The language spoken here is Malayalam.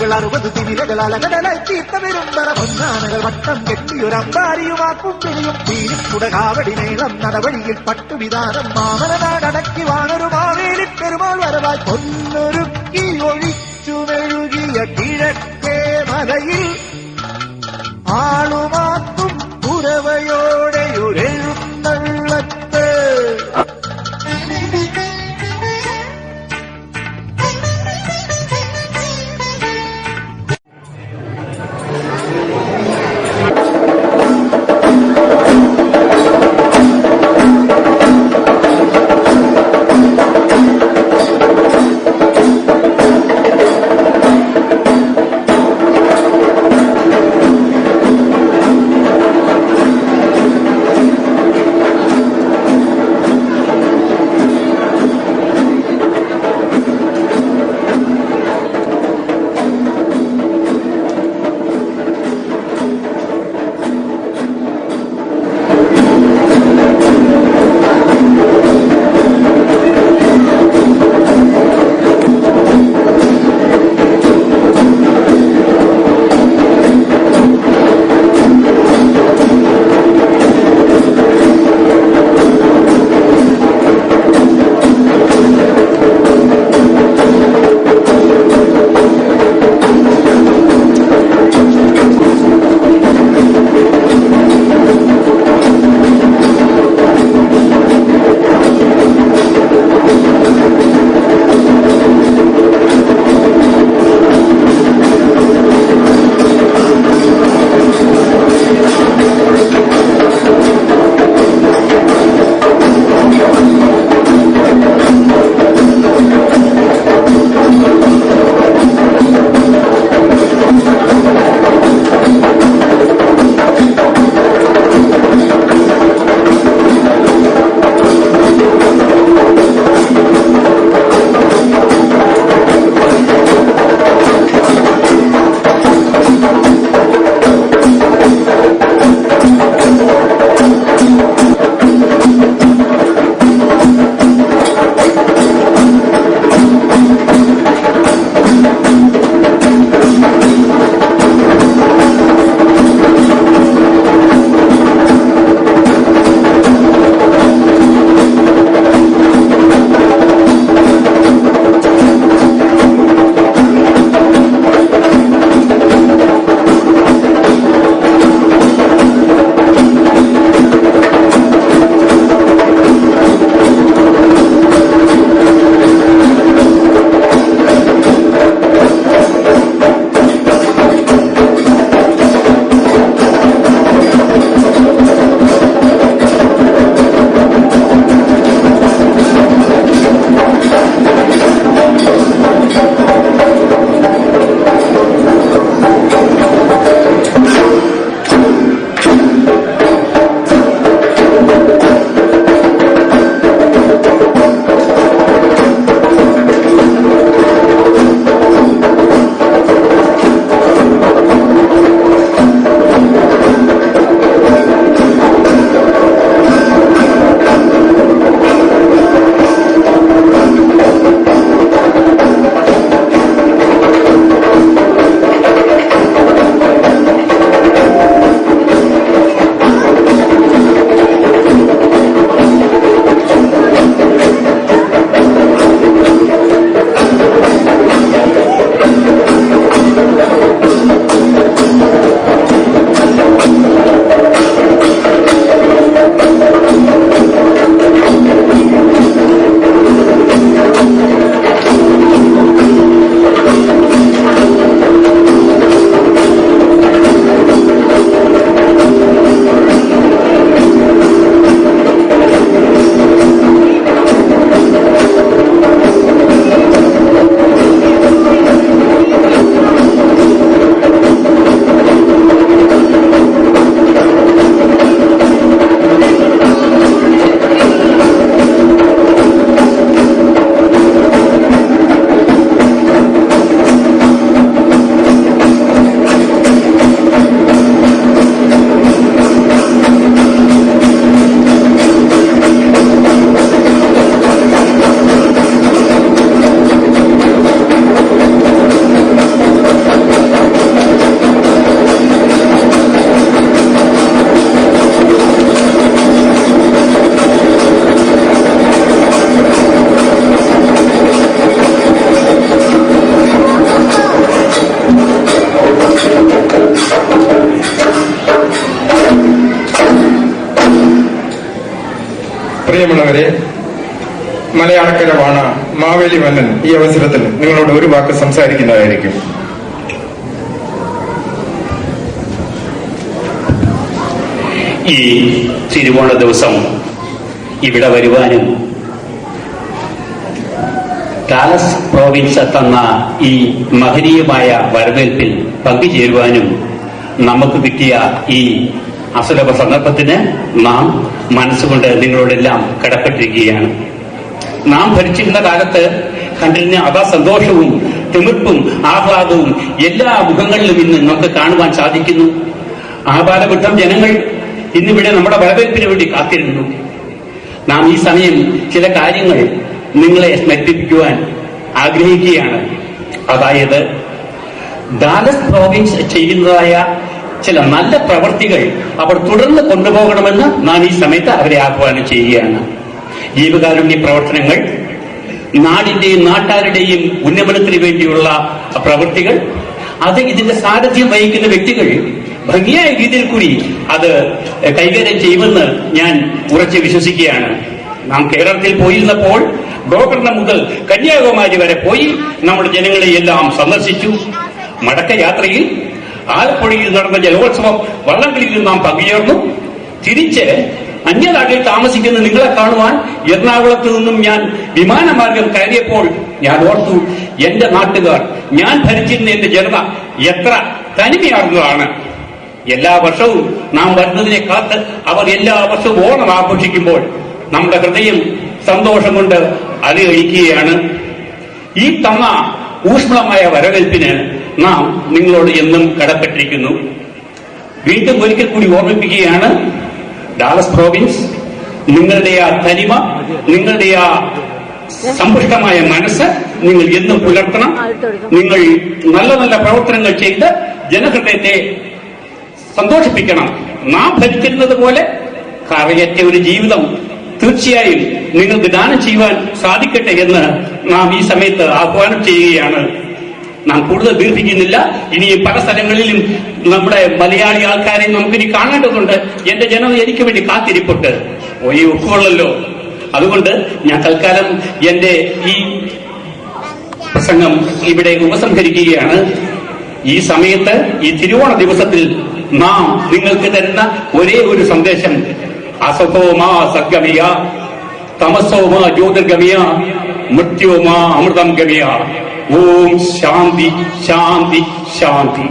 തിരുമുടികൾ 60 തിമിരകൾ അലകടലായി തീർത്ത പെരുമ്പറ പൊന്നാനകൾ വട്ടം കെട്ടിയൊരമ്പാരിയുമാക്കും പിരിയും തീരിക്കുട കാവടി മേളം നടവഴിയിൽ പട്ടുവിധാനം മാമനനാടടക്കി വാണൊരു മാവേലി പെരുമാൾ വരവായി പൊന്നൊരുക്കി ഒഴിച്ചു മെഴുകിയ കിഴക്കേ മലയിൽ ആളുമാക്കും പുരവയോടെയൊരെഴുന്നള്ളത്ത്. കൊട്ടാരവാണ മാവേലി മന്നൻ ഈ അവസരത്തിൽ നിങ്ങളോട് ഒരു വാക്ക് സംസാരിക്കുന്നതായിരിക്കും. ഈ തിരുവോണ ദിവസം ഇവിടെ വരുവാനും ഡാലസ് പ്രോവിൻസ് തന്ന ഈ മഹനീയമായ വരവേൽപ്പിൽ പങ്കുചേരുവാനും നമുക്ക് കിട്ടിയ ഈ അസുലഭ സന്ദർഭത്തിന് നാം മനസ്സുകൊണ്ട് നിങ്ങളോടെല്ലാം കടപ്പെട്ടിരിക്കുകയാണ്. നാം ഭരിച്ചിരുന്ന കാലത്ത് കണ്ടിരുന്ന സന്തോഷവും തിമിർപ്പും ആഹ്ലാദവും എല്ലാ മുഖങ്ങളിലും ഇന്ന് നമുക്ക് കാണുവാൻ സാധിക്കുന്നു. ആപാലവൃദ്ധം ജനങ്ങൾ ഇന്നിവിടെ നമ്മുടെ വരവേൽപ്പിന് വേണ്ടി കാത്തിരുന്നു. നാം ഈ സമയം ചില കാര്യങ്ങൾ നിങ്ങളെ സ്മരിപ്പിക്കുവാൻ ആഗ്രഹിക്കുകയാണ്. അതായത് ഡാലസ് പ്രോവിൻസ് ചെയ്യുന്നതായ ചില നല്ല പ്രവർത്തികൾ അവർ തുടർന്ന് കൊണ്ടുപോകണമെന്ന് നാം ഈ സമയത്ത് അവരെ ആഹ്വാനം ചെയ്യുകയാണ്. ജീവകാരുണ്യ പ്രവർത്തനങ്ങൾ, നാടിന്റെയും നാട്ടാരുടെയും ഉന്നമനത്തിന് വേണ്ടിയുള്ള പ്രവൃത്തികൾ, അത് ഇതിന്റെ സാരഥ്യം വഹിക്കുന്ന വ്യക്തികൾ ഭംഗിയായ രീതിയിൽ കൂടി അത് കൈകാര്യം ചെയ്യുമെന്ന് ഞാൻ ഉറച്ചു വിശ്വസിക്കുകയാണ്. നാം കേരളത്തിൽ പോയിരുന്നപ്പോൾ ഗോകർണം മുതൽ കന്യാകുമാരി വരെ പോയി നമ്മുടെ ജനങ്ങളെ എല്ലാം സന്ദർശിച്ചു. മടക്കയാത്രയിൽ ആലപ്പുഴയിൽ നടന്ന ജലോത്സവം വള്ളംകളിയിൽ നാം പങ്കുചേർന്നു. തിരിച്ച് അന്യനാട്ടിൽ താമസിക്കുന്ന നിങ്ങളെ കാണുവാൻ എറണാകുളത്ത് നിന്നും ഞാൻ വിമാനമാർഗം കയറിയപ്പോൾ ഞാൻ ഓർത്തു, എന്റെ നാട്ടുകാർ, ഞാൻ ഭരിച്ചിരുന്ന എന്റെ ജനത എത്ര തനിമയാർന്നതാണ്. എല്ലാ വർഷവും നാം വരുന്നതിനെ കാത്ത് അവർ എല്ലാ വർഷവും ഓണം ആഘോഷിക്കുമ്പോൾ നമ്മുടെ ഹൃദയം സന്തോഷം കൊണ്ട് അലയടിക്കുകയാണ്. ഈ തന്ന ഊഷ്മളമായ വരവേൽപ്പിന് നാം നിങ്ങളോട് എന്നും കടപ്പെട്ടിരിക്കുന്നു. വീണ്ടും ഒരിക്കൽ കൂടി ഓർമ്മിപ്പിക്കുകയാണ്, ഡാലസ് പ്രോവിൻസ് നിങ്ങളുടെ ആ തനിമ, നിങ്ങളുടെ ആ സമ്പുഷ്ടമായ മനസ്സ് നിങ്ങൾ എന്നും പുലർത്തണം. നിങ്ങൾ നല്ല നല്ല പ്രവർത്തനങ്ങൾ ചെയ്ത് ജനഹൃദയത്തെ സന്തോഷിപ്പിക്കണം. നാം ഭരിച്ചിരുന്നത് പോലെ കറയറ്റ ഒരു ജീവിതം തീർച്ചയായും നിങ്ങൾക്ക് ദാനം ചെയ്യുവാൻ സാധിക്കട്ടെ എന്ന് നാം ഈ സമയത്ത് ആഹ്വാനം ചെയ്യുകയാണ്. നാം കൂടുതൽ ദീർഘിക്കുന്നില്ല. ഇനി പല സ്ഥലങ്ങളിലും നമ്മുടെ മലയാളി ആൾക്കാരെ നമുക്കിനി കാണേണ്ടതുണ്ട്. എന്റെ ജനം എനിക്ക് വേണ്ടി കാത്തിരിപ്പുണ്ട്. ഈ ഒക്കുള്ളല്ലോ. അതുകൊണ്ട് ഞാൻ തൽക്കാലം എന്റെ ഈ പ്രസംഗം ഇവിടെ ഉപസംഹരിക്കുകയാണ്. ഈ സമയത്ത് ഈ തിരുവോണ ദിവസത്തിൽ നാം നിങ്ങൾക്ക് തരുന്ന ഒരേ ഒരു സന്ദേശം, അസതോമാ സദ്ഗമയ, തമസോമാ ജ്യോതിർഗമയ, മൃത്യോമാ അമൃതം ഗമയ. ഓം ശാന്തി ശാന്തി ശാന്തി.